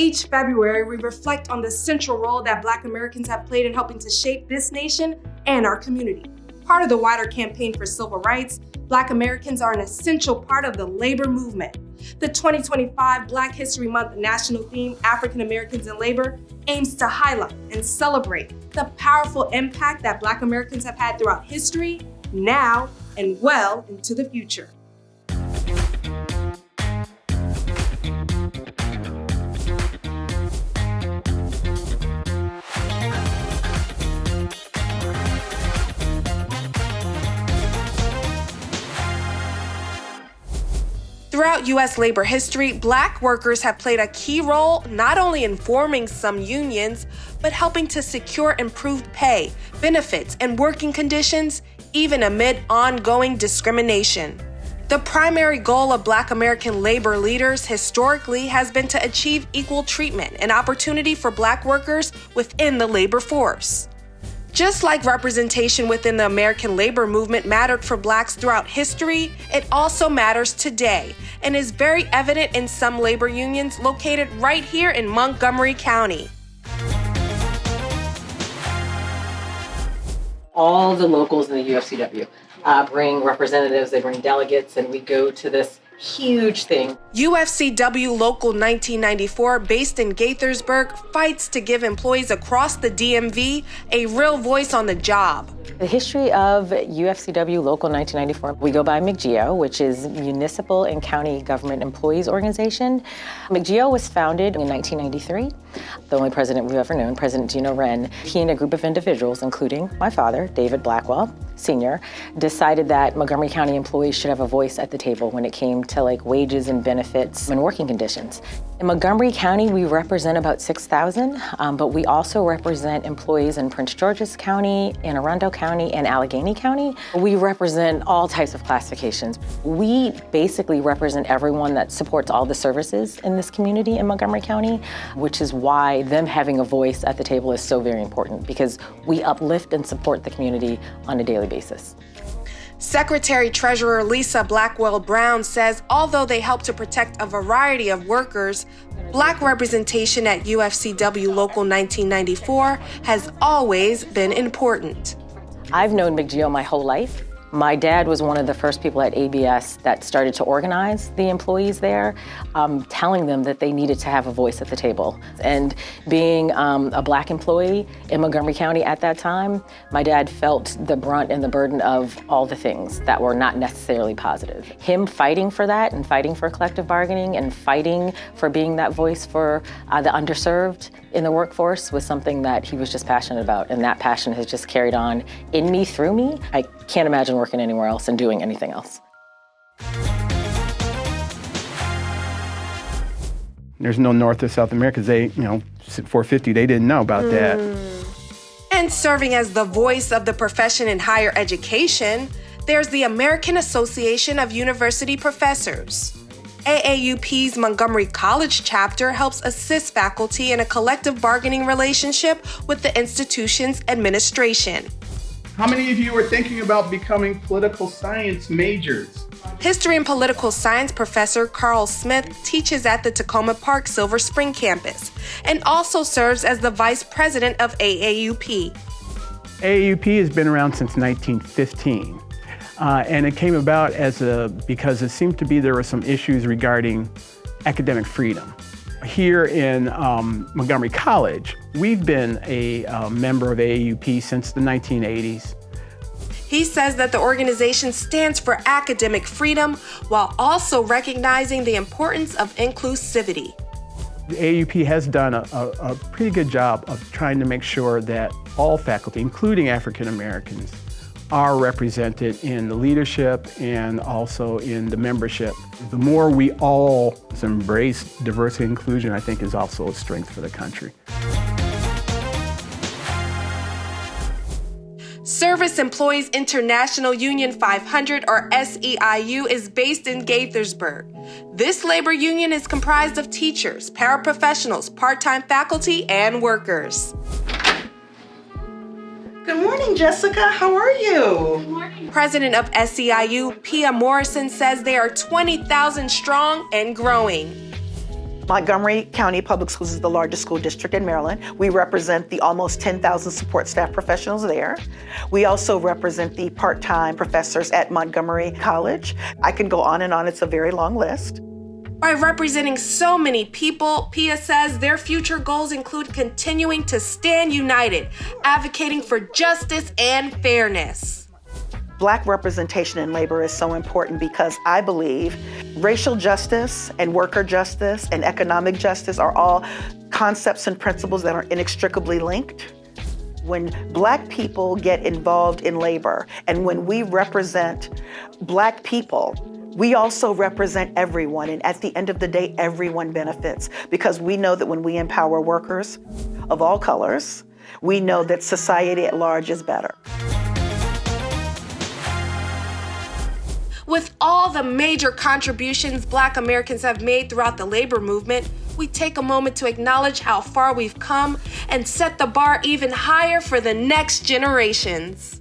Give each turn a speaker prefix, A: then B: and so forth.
A: Each February, we reflect on the central role that Black Americans have played in helping to shape this nation and our community. Part of the wider campaign for civil rights, Black Americans are an essential part of the labor movement. The 2025 Black History Month national theme, African Americans in Labor, aims to highlight and celebrate the powerful impact that Black Americans have had throughout history, now, and well into the future. Throughout U.S. labor history, Black workers have played a key role not only in forming some unions, but helping to secure improved pay, benefits, and working conditions, even amid ongoing discrimination. The primary goal of Black American labor leaders historically has been to achieve equal treatment and opportunity for Black workers within the labor force. Just like representation within the American labor movement mattered for Blacks throughout history, it also matters today and is very evident in some labor unions located right here in Montgomery County.
B: All the locals in the UFCW bring representatives, they bring delegates, and we go to this huge thing.
A: UFCW Local 1994, based in Gaithersburg, fights to give employees across the DMV a real voice on the job.
B: The history of UFCW Local 1994, we go by MCGO, which is Municipal and County Government Employees Organization. MCGO was founded in 1993. The only president we've ever known, President Gino Wren, he and a group of individuals, including my father, David Blackwell, Sr., decided that Montgomery County employees should have a voice at the table when it came to wages and benefits and working conditions. In Montgomery County, we represent about 6,000, but we also represent employees in Prince George's County, Anne Arundel County, and Allegheny County. We represent all types of classifications. We basically represent everyone that supports all the services in this community in Montgomery County, which is why them having a voice at the table is so very important, because we uplift and support the community on a daily basis.
A: Secretary-Treasurer Lisa Blackwell Brown says although they help to protect a variety of workers, Black representation at UFCW Local 1994 has always been important.
B: I've known MCGO my whole life. My dad was one of the first people at ABS that started to organize the employees there, telling them that they needed to have a voice at the table. And being a Black employee in Montgomery County at that time, my dad felt the brunt and the burden of all the things that were not necessarily positive. Him fighting for that and fighting for collective bargaining and fighting for being that voice for the underserved in the workforce was something that he was just passionate about, and that passion has just carried on in me, through me. I can't imagine working anywhere else and doing anything else.
C: There's no North or South America, because they, 450, they didn't know about that.
A: And serving as the voice of the profession in higher education, there's the American Association of University Professors. AAUP's Montgomery College chapter helps assist faculty in a collective bargaining relationship with the institution's administration.
D: How many of you are thinking about becoming political science majors?
A: History and political science professor Carl Smith teaches at the Tacoma Park Silver Spring campus and also serves as the vice president of AAUP.
C: AAUP has been around since 1915, and it came about because it seemed to be there were some issues regarding academic freedom. Here in Montgomery College, we've been a member of AAUP since the 1980s.
A: He says that the organization stands for academic freedom while also recognizing the importance of inclusivity.
C: The AAUP has done a pretty good job of trying to make sure that all faculty, including African Americans, are represented in the leadership and also in the membership. The more we all embrace diversity and inclusion, I think is also a strength for the country.
A: Service Employees International Union 500, or SEIU, is based in Gaithersburg. This labor union is comprised of teachers, paraprofessionals, part-time faculty, and workers.
E: Good morning, Jessica. How are you?
A: Good morning. President of SEIU, Pia Morrison, says they are 20,000 strong and growing.
E: Montgomery County Public Schools is the largest school district in Maryland. We represent the almost 10,000 support staff professionals there. We also represent the part-time professors at Montgomery College. I can go on and on, it's a very long list.
A: By representing so many people, PIA says their future goals include continuing to stand united, advocating for justice and fairness.
E: Black representation in labor is so important because I believe racial justice and worker justice and economic justice are all concepts and principles that are inextricably linked. When Black people get involved in labor and when we represent Black people, we also represent everyone, and at the end of the day, everyone benefits because we know that when we empower workers of all colors, we know that society at large is better.
A: With all the major contributions Black Americans have made throughout the labor movement, we take a moment to acknowledge how far we've come and set the bar even higher for the next generations.